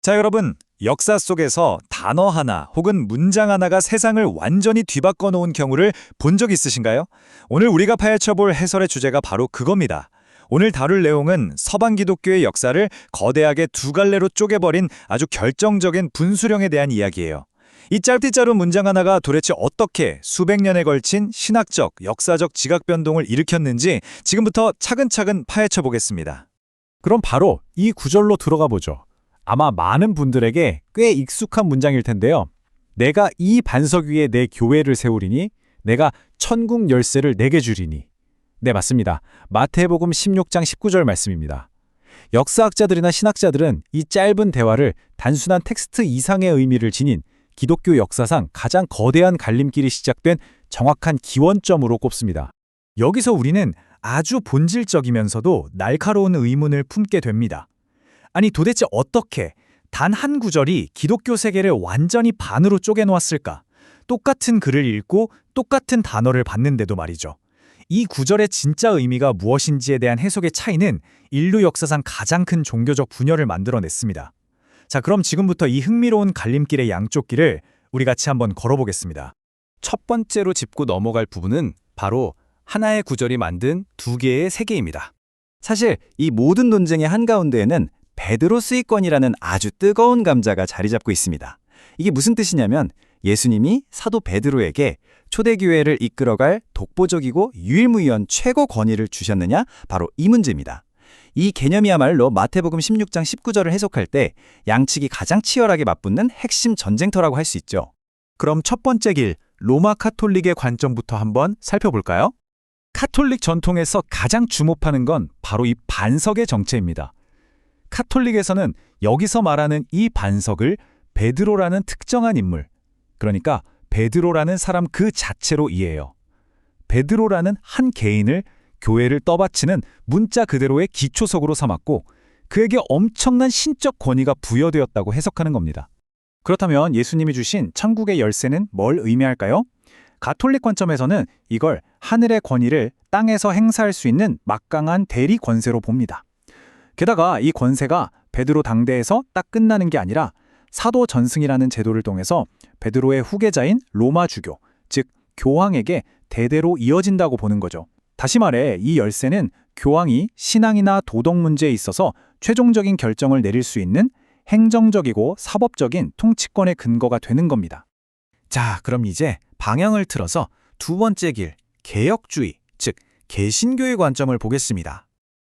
자, 여러분, 역사 속에서 단어 하나 혹은 문장 하나가 세상을 완전히 뒤바꿔 놓은 경우를 본 적 있으신가요? 오늘 우리가 파헤쳐볼 해설의 주제가 바로 그겁니다. 오늘 다룰 내용은 서방 기독교의 역사를 거대하게 두 갈래로 쪼개버린 아주 결정적인 분수령에 대한 이야기예요. 이 짧디짧은 문장 하나가 도대체 어떻게 수백 년에 걸친 신학적, 역사적 지각 변동을 일으켰는지 지금부터 차근차근 파헤쳐 보겠습니다. 그럼 바로 이 구절로 들어가 보죠. 아마 많은 분들에게 꽤 익숙한 문장일 텐데요. 내가 이 반석 위에 내 교회를 세우리니 내가 천국 열쇠를 내게 주리니. 네, 맞습니다. 마태복음 16장 19절 말씀입니다. 역사학자들이나 신학자들은 이 짧은 대화를 단순한 텍스트 이상의 의미를 지닌 기독교 역사상 가장 거대한 갈림길이 시작된 정확한 기원점으로 꼽습니다. 여기서 우리는 아주 본질적이면서도 날카로운 의문을 품게 됩니다. 아니, 도대체 어떻게 단 한 구절이 기독교 세계를 완전히 반으로 쪼개놓았을까? 똑같은 글을 읽고 똑같은 단어를 봤는데도 말이죠. 이 구절의 진짜 의미가 무엇인지에 대한 해석의 차이는 인류 역사상 가장 큰 종교적 분열을 만들어냈습니다. 자, 그럼 지금부터 이 흥미로운 갈림길의 양쪽 길을 우리 같이 한번 걸어보겠습니다. 첫 번째로 짚고 넘어갈 부분은 바로 하나의 구절이 만든 두 개의 세계입니다. 사실 이 모든 논쟁의 한가운데에는 베드로 수익권이라는 아주 뜨거운 감자가 자리 잡고 있습니다. 이게 무슨 뜻이냐면 예수님이 사도 베드로에게 초대교회를 이끌어갈 독보적이고 유일무이한 최고 권위를 주셨느냐? 바로 이 문제입니다. 이 개념이야말로 마태복음 16장 19절을 해석할 때 양측이 가장 치열하게 맞붙는 핵심 전쟁터라고 할 수 있죠. 그럼 첫 번째 길, 로마 카톨릭의 관점부터 한번 살펴볼까요? 카톨릭 전통에서 가장 주목하는 건 바로 이 반석의 정체입니다. 카톨릭에서는 여기서 말하는 이 반석을 베드로라는 특정한 인물, 그러니까 베드로라는 사람 그 자체로 이해해요. 베드로라는 한 개인을 교회를 떠받치는 문자 그대로의 기초석으로 삼았고 그에게 엄청난 신적 권위가 부여되었다고 해석하는 겁니다. 그렇다면 예수님이 주신 천국의 열쇠는 뭘 의미할까요? 가톨릭 관점에서는 이걸 하늘의 권위를 땅에서 행사할 수 있는 막강한 대리 권세로 봅니다. 게다가 이 권세가 베드로 당대에서 딱 끝나는 게 아니라 사도 전승이라는 제도를 통해서 베드로의 후계자인 로마 주교, 즉 교황에게 대대로 이어진다고 보는 거죠. 다시 말해 이 열쇠는 교황이 신앙이나 도덕 문제에 있어서 최종적인 결정을 내릴 수 있는 행정적이고 사법적인 통치권의 근거가 되는 겁니다. 자, 그럼 이제 방향을 틀어서 두 번째 길, 개혁주의, 즉 개신교의 관점을 보겠습니다.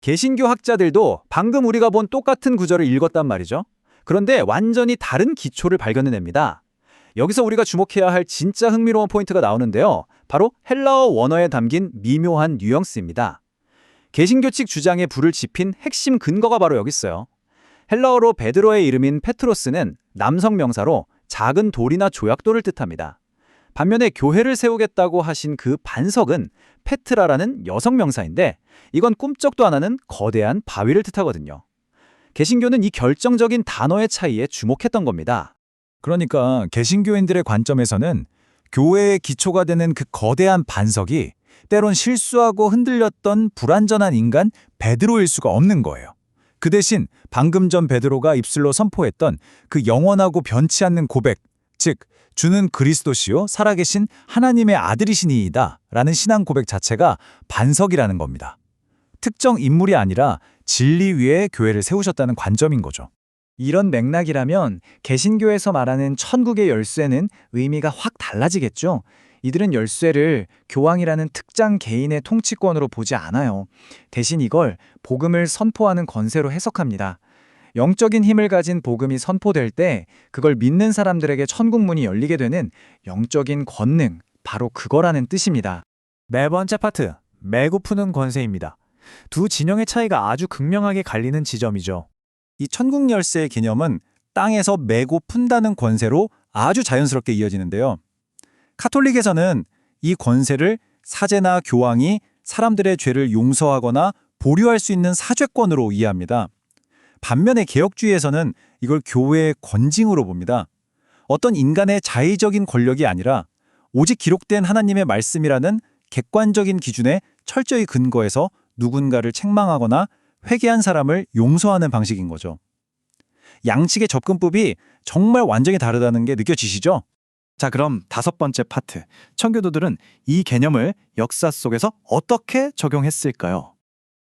개신교 학자들도 방금 우리가 본 똑같은 구절을 읽었단 말이죠. 그런데 완전히 다른 기초를 발견해냅니다. 여기서 우리가 주목해야 할 진짜 흥미로운 포인트가 나오는데요. 바로 헬라어 원어에 담긴 미묘한 뉘앙스입니다. 개신교 측 주장에 불을 지핀 핵심 근거가 바로 여기 있어요. 헬라어로 베드로의 이름인 페트로스는 남성 명사로 작은 돌이나 조약돌을 뜻합니다. 반면에 교회를 세우겠다고 하신 그 반석은 페트라라는 여성 명사인데 이건 꿈쩍도 안 하는 거대한 바위를 뜻하거든요. 개신교는 이 결정적인 단어의 차이에 주목했던 겁니다. 그러니까 개신교인들의 관점에서는 교회의 기초가 되는 그 거대한 반석이 때론 실수하고 흔들렸던 불완전한 인간 베드로일 수가 없는 거예요. 그 대신 방금 전 베드로가 입술로 선포했던 그 영원하고 변치 않는 고백, 즉 주는 그리스도시요 살아계신 하나님의 아들이시니이다 라는 신앙 고백 자체가 반석이라는 겁니다. 특정 인물이 아니라 진리 위에 교회를 세우셨다는 관점인 거죠. 이런 맥락이라면 개신교에서 말하는 천국의 열쇠는 의미가 확 달라지겠죠. 이들은 열쇠를 교황이라는 특정 개인의 통치권으로 보지 않아요. 대신 이걸 복음을 선포하는 권세로 해석합니다. 영적인 힘을 가진 복음이 선포될 때 그걸 믿는 사람들에게 천국 문이 열리게 되는 영적인 권능, 바로 그거라는 뜻입니다. 네 번째 파트, 매고 푸는 권세입니다. 두 진영의 차이가 아주 극명하게 갈리는 지점이죠. 이 천국 열쇠의 개념은 땅에서 메고 푼다는 권세로 아주 자연스럽게 이어지는데요. 카톨릭에서는 이 권세를 사제나 교황이 사람들의 죄를 용서하거나 보류할 수 있는 사죄권으로 이해합니다. 반면에 개혁주의에서는 이걸 교회의 권징으로 봅니다. 어떤 인간의 자의적인 권력이 아니라 오직 기록된 하나님의 말씀이라는 객관적인 기준에 철저히 근거해서 누군가를 책망하거나 회개한 사람을 용서하는 방식인 거죠. 양측의 접근법이 정말 완전히 다르다는 게 느껴지시죠? 자, 그럼 5번째 파트. 청교도들은 이 개념을 역사 속에서 어떻게 적용했을까요?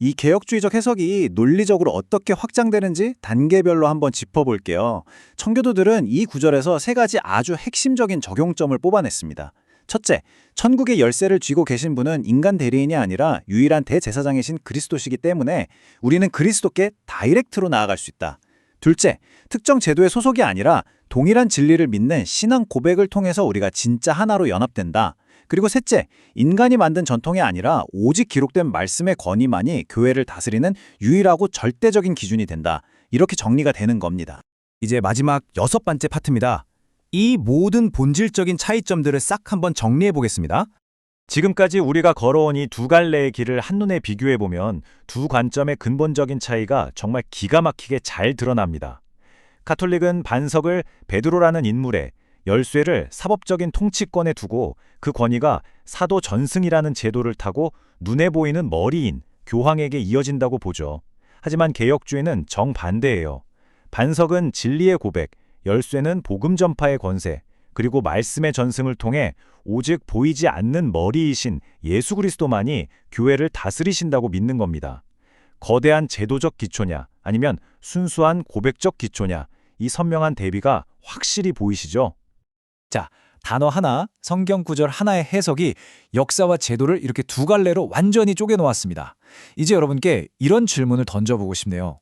이 개혁주의적 해석이 논리적으로 어떻게 확장되는지 단계별로 한번 짚어볼게요. 청교도들은 이 구절에서 3가지 아주 핵심적인 적용점을 뽑아냈습니다. 첫째, 천국의 열쇠를 쥐고 계신 분은 인간 대리인이 아니라 유일한 대제사장이신 그리스도시기 때문에 우리는 그리스도께 다이렉트로 나아갈 수 있다. 둘째, 특정 제도의 소속이 아니라 동일한 진리를 믿는 신앙 고백을 통해서 우리가 진짜 하나로 연합된다. 그리고 셋째, 인간이 만든 전통이 아니라 오직 기록된 말씀의 권위만이 교회를 다스리는 유일하고 절대적인 기준이 된다. 이렇게 정리가 되는 겁니다. 이제 마지막 6번째 파트입니다. 이 모든 본질적인 차이점들을 싹 한번 정리해 보겠습니다. 지금까지 우리가 걸어온 이 2갈래의 길을 한눈에 비교해보면 두 관점의 근본적인 차이가 정말 기가 막히게 잘 드러납니다. 가톨릭은 반석을 베드로라는 인물에, 열쇠를 사법적인 통치권에 두고 그 권위가 사도 전승이라는 제도를 타고 눈에 보이는 머리인 교황에게 이어진다고 보죠. 하지만 개혁주의는 정반대예요. 반석은 진리의 고백, 열쇠는 복음 전파의 권세, 그리고 말씀의 전승을 통해 오직 보이지 않는 머리이신 예수 그리스도만이 교회를 다스리신다고 믿는 겁니다. 거대한 제도적 기초냐 아니면 순수한 고백적 기초냐, 이 선명한 대비가 확실히 보이시죠? 자, 단어 하나, 성경 구절 하나의 해석이 역사와 제도를 이렇게 2갈래로 완전히 쪼개놓았습니다. 이제 여러분께 이런 질문을 던져보고 싶네요.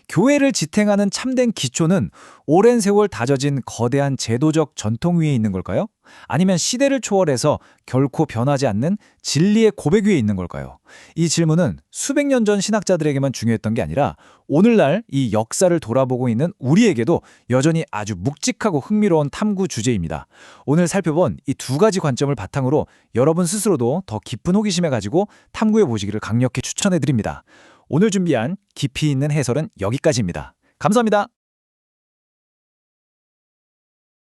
교회를 지탱하는 참된 기초는 오랜 세월 다져진 거대한 제도적 전통 위에 있는 걸까요? 아니면 시대를 초월해서 결코 변하지 않는 진리의 고백 위에 있는 걸까요? 이 질문은 수백 년 전 신학자들에게만 중요했던 게 아니라 오늘날 이 역사를 돌아보고 있는 우리에게도 여전히 아주 묵직하고 흥미로운 탐구 주제입니다. 오늘 살펴본 이 2가지 관점을 바탕으로 여러분 스스로도 더 깊은 호기심을 가지고 탐구해 보시기를 강력히 추천해 드립니다. 오늘 준비한 깊이 있는 해설은 여기까지입니다. 감사합니다.